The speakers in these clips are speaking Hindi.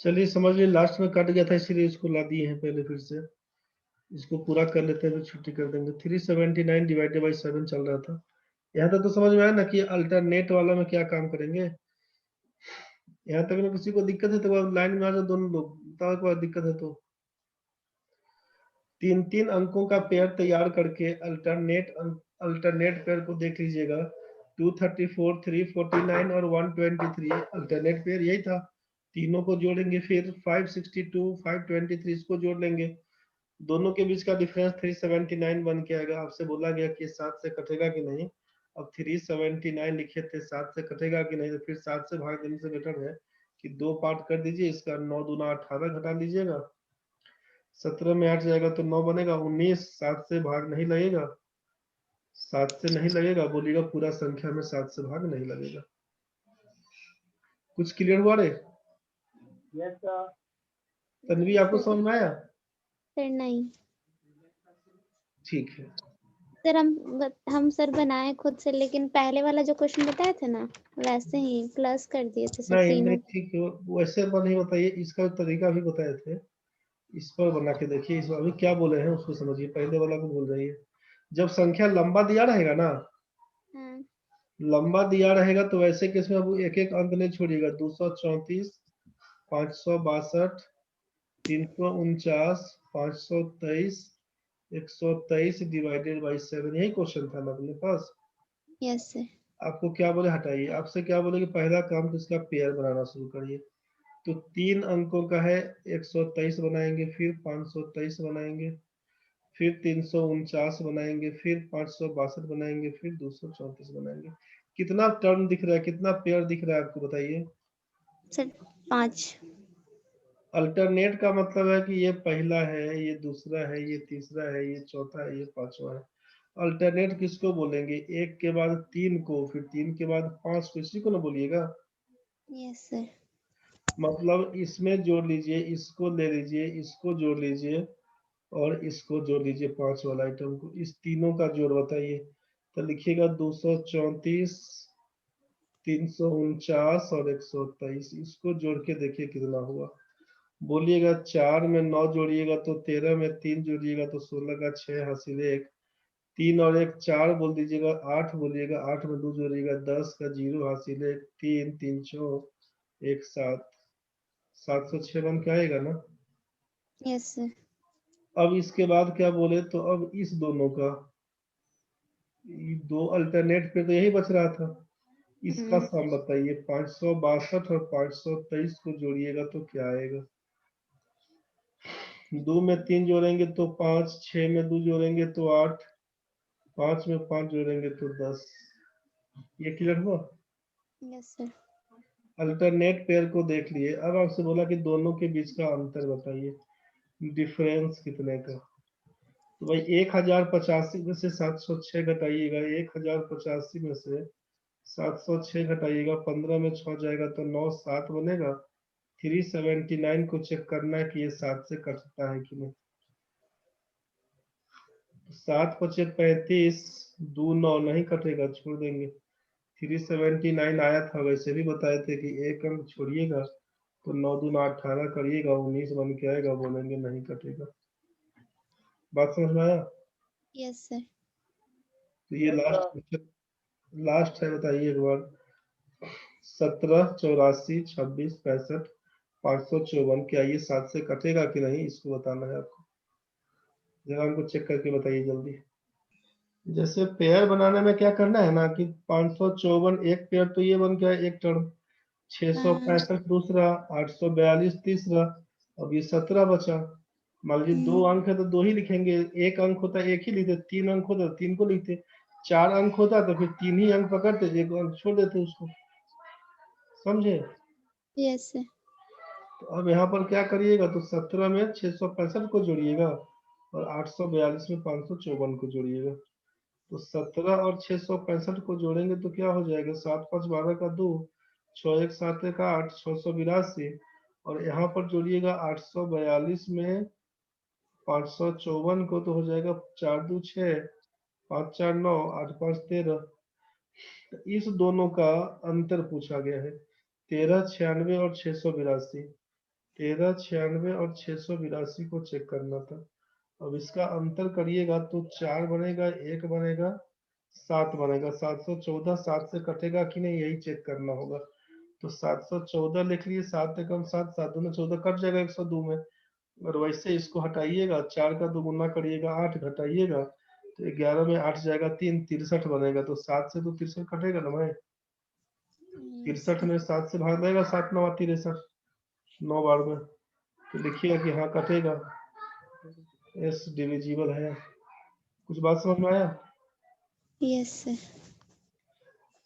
चलिए समझ लिए, लास्ट में कट गया था इसलिए इसको ला दिए हैं पहले फिर से। इसको पूरा कर लेते हैं फिर छुट्टी कर देंगे। 379 डिवाइडेड बाई 7 चल रहा था। यहाँ तक तो समझ में आया ना कि अल्टरनेट वाला में क्या काम करेंगे। यहाँ तक में किसी को दिक्कत है तो वो लाइन में आ जाओ दोनों लोग, बताओ एक बार दिक्कत है तो। 3-3 अंकों का पेयर तैयार करके अल्टरनेट पेयर को देख लीजिएगा। 234, 349 और 123 अल्टरनेट पेयर यही था। तीनों को जोड़ेंगे, फिर 562, 523 इसको जोड़ लेंगे। दोनों के बीच का डिफरेंस 379 बन के आएगा। आपसे बोला गया कि 7 से कटेगा कि नहीं। अब 379 लिखे थे, 7 से कटेगा कि नहीं, तो फिर 7 से भाग देने से बेटर है कि 2 पार्ट कर दीजिए इसका। 9 दूना 18 घटा लीजिएगा, 17 में 8 जाएगा तो 9 बनेगा। 19 7 से भाग नहीं लगेगा, 7 से नहीं लगेगा, बोलिएगा पूरा संख्या में 7 से भाग नहीं लगेगा। कुछ क्लियर हुआ रे? तन्वी आपको समझ में आया? सर नहीं। ठीक है सर हम सर बनाए खुद से, लेकिन पहले वाला जो क्वेश्चन बताए थे ना वैसे ही प्लस कर दिए थे सर नहीं तीनों। नहीं ठीक है, वैसे पर नहीं बताइए, इसका तरीका भी बताए थे। इस पर बना के देखिए, इस अभी क्या बोले हैं उसको समझिए, पहले वाला को बोल रही है। जब संख्या लंबा दिया रहेगा ना, हाँ। लंबा दिया रहेगा तो वैसे केस में अब एक एक अंक नहीं छोड़िएगा। 234, 562, 349, 523, 123 डिवाइडेड बाई 7, यही क्वेश्चन था ना अपने पास। Yes sir. आपको क्या बोले हटाइए, आपसे क्या बोले कि पहला काम तो इसका पेयर बनाना शुरू करिए। तो 3 अंकों का है, 123 बनाएंगे, फिर 523 बनाएंगे, फिर 349 बनाएंगे, फिर 562 बनाएंगे, फिर 234 बनाएंगे। कितना टर्म दिख रहा है, कितना पेयर दिख रहा है आपको बताइए। सर 5। अल्टरनेट का मतलब है कि ये पहला है, ये दूसरा है, ये तीसरा है, ये चौथा है, ये पांचवा है। अल्टरनेट किसको बोलेंगे? एक के बाद 3 को, फिर 3 के बाद 5 को, इसी को ना बोलिएगा। Yes sir. मतलब इसमें जोड़ लीजिए, इसको ले लीजिए, इसको जोड़ लीजिए और इसको जोड़ लीजिए, 5 वाला आइटम को, इस तीनों का जोड़ बताइए। तो लिखिएगा 234, 349 और 123, इसको जोड़ के देखिए कितना हुआ। बोलिएगा 4 में 9 जोड़िएगा तो 13 में 3 जोड़िएगा तो 16 का 6 हासिल 1, 3 और 1 4 बोल दीजिएगा, 8 बोलिएगा, 8 में 2 जोड़िएगा 10 का 0 हासिल 1, 3 3 6 1 7, 706 बन के आएगा ना। Yes sir. अब इसके बाद क्या बोले, तो अब इस दोनों का, ये दो अल्टरनेट पे तो यही बच रहा था, इसका सम बताइए। 562 और 523 को जोड़िएगा तो क्या आएगा। 2 में 3 जोड़ेंगे तो 5, 6 में 2 जोड़ेंगे तो 8, 5 में 5 जोड़ेंगे तो 10। ये क्लियर हुआ? Yes sir. अल्टरनेट पेयर को देख लिए। अब आपसे बोला कि दोनों के बीच का अंतर बताइए, डिफरेंस कितने का। तो भाई 1085 में से 706 घटाइएगा, 1085 में से 706 घटाइएगा, 15 में 6 जाएगा तो 9 7 बनेगा। 379 को चेक करना है कि ये 7 से कटता है कि नहीं। 7 पचे 35, 2 9 नहीं कटेगा, छोड़ देंगे। 379 आया था, वैसे भी बताए थे कि एक अंक छोड़िएगा तो 9 दूना 18 करिएगा, 19 बन के आएगा, बोलेंगे नहीं कटेगा। बात समझ में आया? Yes sir. तो ये लास्ट क्वेश्चन, लास्ट है, बताइए एक बार। 17 84 26 65 554, क्या ये 7 से कटेगा कि नहीं, इसको बताना है आपको। जरा हमको चेक करके बताइए जल्दी। जैसे पेयर बनाने में क्या करना है ना कि 554 एक पेयर तो ये बन गया एक टर्म, 665 दूसरा, 842 तीसरा, अब ये 17 बचा। मान लीजिए 2 अंक है तो 2 ही लिखेंगे, एक अंक होता है एक ही लिखते, 3 अंक होता है 3 को लिखते, 4 अंक होता तो फिर 3 ही अंक पकड़ते, एक अंक छोड़ देते उसको। समझे? Yes sir. तो अब यहाँ पर क्या करिएगा, तो 17 में 665 को जोड़िएगा और 842 में 554 को जोड़िएगा। तो 17 और 665 को जोड़ेंगे तो क्या हो जाएगा, 7 5 12 का 2, 6 1 7 1 8, 682। और यहाँ पर जोड़िएगा 842 में 554 को तो हो जाएगा 4 2 6, 5 4 9, 8 5 13। इस दोनों का अंतर पूछा गया है, 1396 और 682। 1396 और 682 को चेक करना था। अब इसका अंतर करिएगा तो 4 बनेगा, 1 बनेगा, 7 बनेगा। 714 7 से कटेगा कि नहीं, यही चेक करना होगा। तो 714 लिख लिए, 7 एकम 7, 7 दूनी 14, कट जाएगा 102 में। और वैसे इसको हटाइएगा, 4 का 2 गुना करिएगा, 8 घटाइएगा तो 11 में 8 जाएगा 3, 63 बनेगा। तो 7 से तो 63 कटेगा ना भाई। 63 में 7 से भाग देगा, 7 9 63, 9 बार में। तो लिखिएगा कि हाँ कटेगा, एस डिविजिबल है। कुछ बात समझ में आया? Yes sir.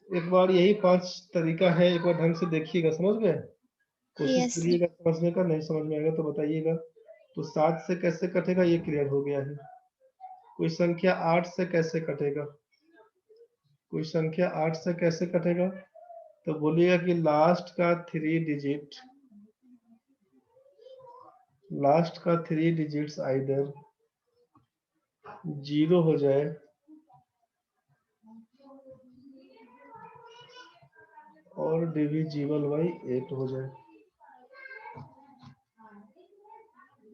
एक बार यही 5 तरीका है, एक बार ढंग से देखिएगा, समझ गए? कोशिश यस सर। करिएगा समझने का, नहीं समझ में आएगा तो बताइएगा। तो 7 से कैसे कटेगा ये क्लियर हो गया है। कोई संख्या 8 से कैसे कटेगा? कोई संख्या 8 से कैसे कटेगा? तो बोलिएगा कि लास्ट का 3 डिजिट्स आइदर 0 हो जाए और डिविजिबल बाई 8 हो जाए।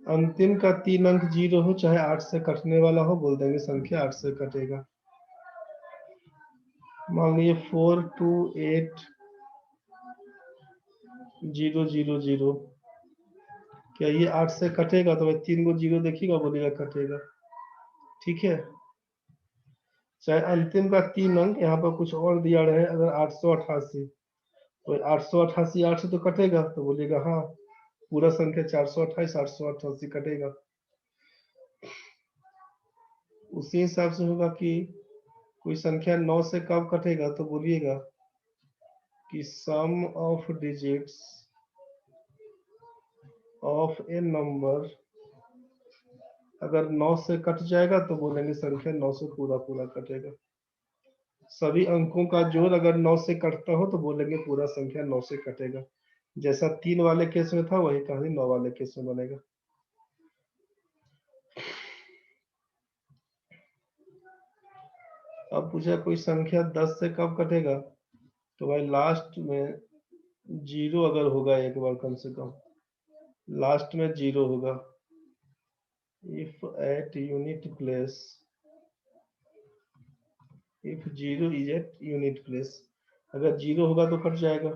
अंतिम का 3 अंक 0 हो, चाहे 8 से कटने वाला हो, बोल देंगे संख्या 8 से कटेगा। मान लीजिए 428 000, क्या ये 8 से कटेगा? तो भाई 3 को 0 देखिएगा, बोलिएगा कटेगा। ठीक है, चाहे अंतिम का 3 अंक यहाँ पर कुछ और दिया रहे, अगर 888, तो 888 8 से तो कटेगा, तो बोलिएगा हाँ, पूरा संख्या 428 888 कटेगा। उसी हिसाब से होगा कि कोई संख्या 9 से कब कटेगा, तो बोलिएगा कि sum of digits of a number अगर 9 से कट जाएगा तो बोलेंगे संख्या 9 से पूरा पूरा कटेगा। सभी अंकों का जोड़ अगर 9 से कटता हो तो बोलेंगे पूरा संख्या 9 से कटेगा। जैसा 3 वाले केस में था वही कहानी 9 वाले केस में बनेगा। अब पूछा कोई संख्या 10 से कब कटेगा, तो भाई लास्ट में 0 अगर होगा, एक बार कम से कम लास्ट में 0 होगा। If at unit place, if 0 is at unit place, अगर 0 होगा तो कट जाएगा।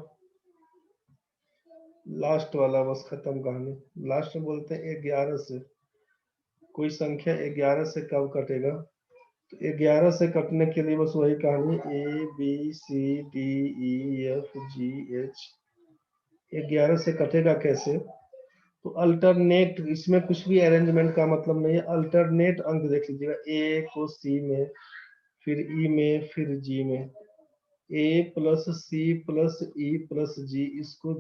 लास्ट वाला बस खत्म कहानी। लास्ट में बोलते हैं 11 से। कोई संख्या 11 से कब कटेगा, तो 11 से कटने के लिए बस वही कहानी, A B C D E F G H. 11 से कटेगा कैसे, तो अल्टरनेट, इसमें कुछ भी अरेंजमेंट का मतलब नहीं है, अल्टरनेट अंक देख लीजिएगा। ए को सी में, फिर ई में, फिर जी में। A plus C plus E plus G, इसको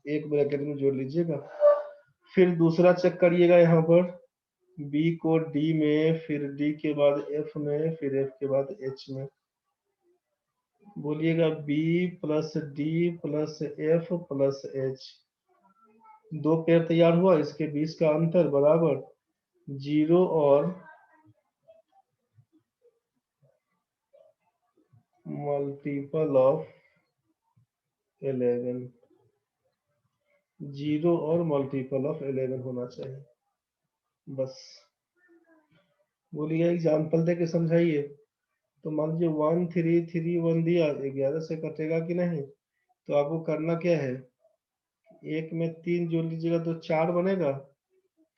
एक ब्रैकेट में जोड़ लीजिएगा। फिर दूसरा चेक करिएगा यहाँ पर, बी को डी में, फिर डी के बाद एफ में, फिर एफ के बाद एच में। बोलिएगा B plus D plus F plus H, 2 pair तैयार हुआ, इसके बीच का अंतर बराबर 0 और मल्टीपल ऑफ 11। 0 और मल्टीपल ऑफ 11 होना चाहिए बस। बोलिए एग्जाम्पल दे के समझाइए। तो मान लीजिए 1 3 3 1 दिया, 11 से कटेगा कि नहीं, तो आपको करना क्या है, एक में 3 जोड़ लीजिएगा तो 4 बनेगा,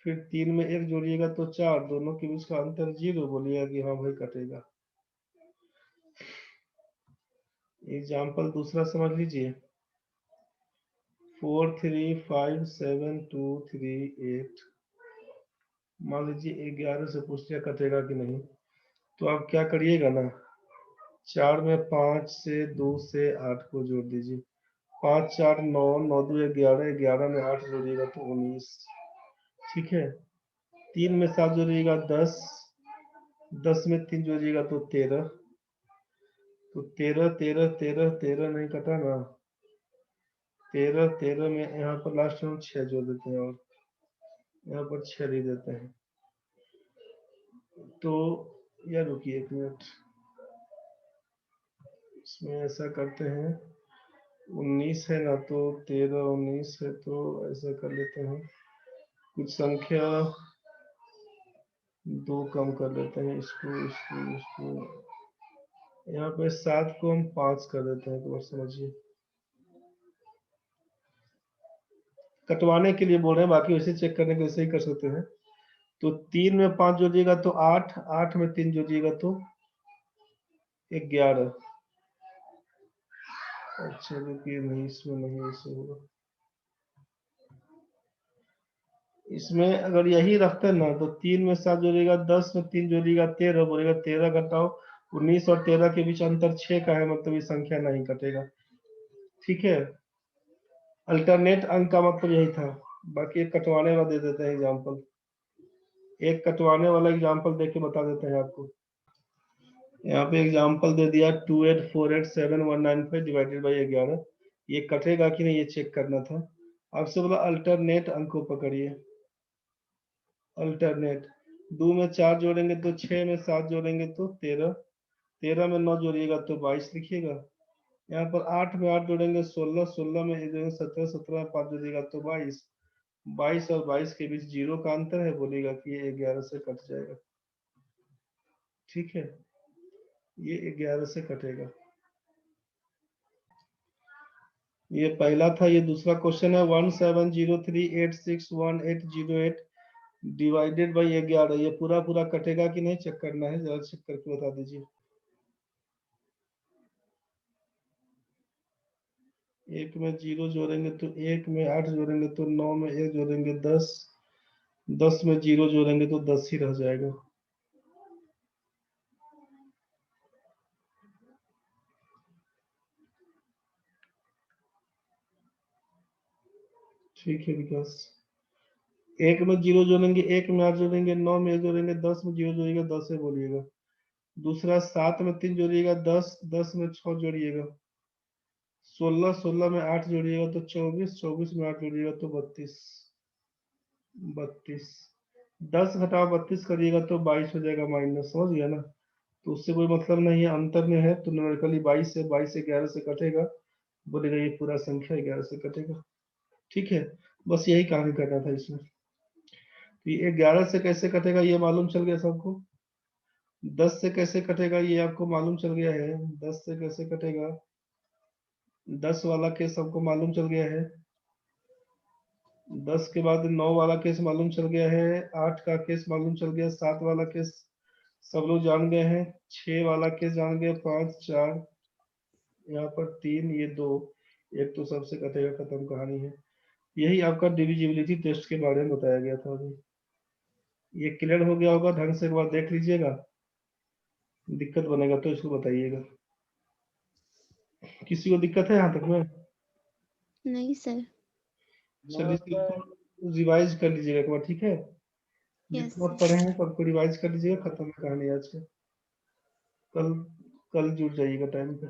फिर 3 में 1 जोड़िएगा तो 4, दोनों के बीच का अंतर 0, बोलिएगा कि हाँ भाई कटेगा। एग्जाम्पल दूसरा समझ लीजिए, 4 3 5 7 2 3 8। मान लीजिए 11 से पूछ लिया कटेगा कि नहीं, तो आप क्या करिएगा ना, 4 में 5 से 2 से 8 को जोड़ दीजिए। 5 4 9, 9 2 11, 11 में 8 जोड़िएगा तो 19। ठीक है, 3 में 7 जोड़िएगा 10, 10 में 3 जोड़िएगा तो 13। तो 13 13 13 13 नहीं कटा ना, 13 13 में यहाँ पर लास्ट में 6 जोड़ देते हैं, और यहाँ पर 6 दे देते हैं। तो या रुकिए 1 मिनट, इसमें ऐसा करते हैं, 19 है ना, तो 13 19 है, तो ऐसा कर लेते हैं कुछ संख्या 2 कम कर लेते हैं, इसको यहाँ पे 7 को हम 5 कर देते हैं, तो बस समझिए कटवाने के लिए बोल रहे हैं, बाकी वैसे चेक करने के लिए सही कर सकते हैं। तो 3 में 5 जोड़िएगा तो 8, 8 में 3 जोड़िएगा तो 11। अच्छा रुकिए, नहीं इसमें नहीं ऐसे होगा, इसमें अगर यही रखते हैं ना तो 3 में 7 जोड़ेगा, 10 में 3 जोड़ेगा 13, बोलेगा 13 घटाओ 19 और 13 के बीच अंतर 6 का है, मतलब ये संख्या नहीं कटेगा। ठीक है, अल्टरनेट अंक का मतलब यही था। बाकी एक कटवाने वाला दे देते हैं एग्जाम्पल, एक कटवाने वाला एग्जाम्पल देख के बता देते हैं आपको। यहाँ पे एग्जाम्पल दे दिया 28487 डिवाइडेड बाई 11, ये कटेगा कि नहीं ये चेक करना था। आपसे बोला अल्टरनेट अंक को पकड़िए, अल्टरनेट 2 में 4 जोड़ेंगे तो 6 में 7 जोड़ेंगे तो 13, 13 में 9 जोड़िएगा तो 22 लिखिएगा। यहाँ पर 8 में 8 जोड़ेंगे 16, 16 में 1 जोड़ेंगे 17, 17 में 5 जोड़िएगा तो 22, 22 और 22 के बीच 0 का अंतर है, बोलेगा कि ये 11 से कट जाएगा। ठीक है, ये 11 से कटेगा। ये पहला था, ये दूसरा क्वेश्चन है 1703861808 डिवाइडेड बाई 11, ये पूरा पूरा कटेगा कि नहीं चेक करना है, जरा चेक करके बता दीजिए। एक में 0 जोड़ेंगे तो 1 में 8 जोड़ेंगे तो 9 में 1 जोड़ेंगे 10, 10 में 0 जोड़ेंगे तो 10 ही रह जाएगा। ठीक है विकास, 1 में 0 जोड़ेंगे, 1 में 8 जोड़ेंगे, 9 में 1 जोड़ेंगे, 10 में 0 जोड़िएगा 10 है बोलिएगा। दूसरा 7 में 3 जोड़िएगा 10, 10 में 6 जोड़िएगा 16, 16 में 8 जोड़िएगा तो 24, 24 में 8 जोड़िएगा तो 32, 32, 10 घटाओ 32 करिएगा तो 22 हो जाएगा माइनस, समझ गया ना। तो उससे कोई मतलब नहीं है, अंतर में है तो न्यूमेरिकली 22 से 11 से कटेगा, बोलेगा ये पूरा संख्या 11 से कटेगा। ठीक है, बस यही कहानी करना था इसमें। तो ये 11 से कैसे कटेगा ये मालूम चल गया सबको, 10 से कैसे कटेगा ये आपको मालूम चल गया है, 10 से कैसे कटेगा 10 वाला केस सबको मालूम चल गया है, 10 के बाद 9 वाला केस मालूम चल गया है, 8 का केस मालूम चल गया, 7 वाला केस सब लोग जान गए हैं, 6 वाला केस जान गए, 5 4 यहाँ पर 3 ये 2, एक तो सबसे कटेगा, खत्म कहानी है। यही आपका डिविजिबिलिटी टेस्ट के बारे में बताया गया था अभी। ये क्लियर हो गया होगा, ढंग से एक बार देख लीजिएगा, दिक्कत बनेगा तो इसको बताइएगा। किसी को दिक्कत है यहाँ तक में? नहीं सर। चलिए इसको रिवाइज कर लीजिएगा एक बार, ठीक है, यस जितना सर। पढ़े हैं सबको रिवाइज कर लीजिएगा, खत्म है कहानी आज का। कल कल जुड़ जाइएगा टाइम पे।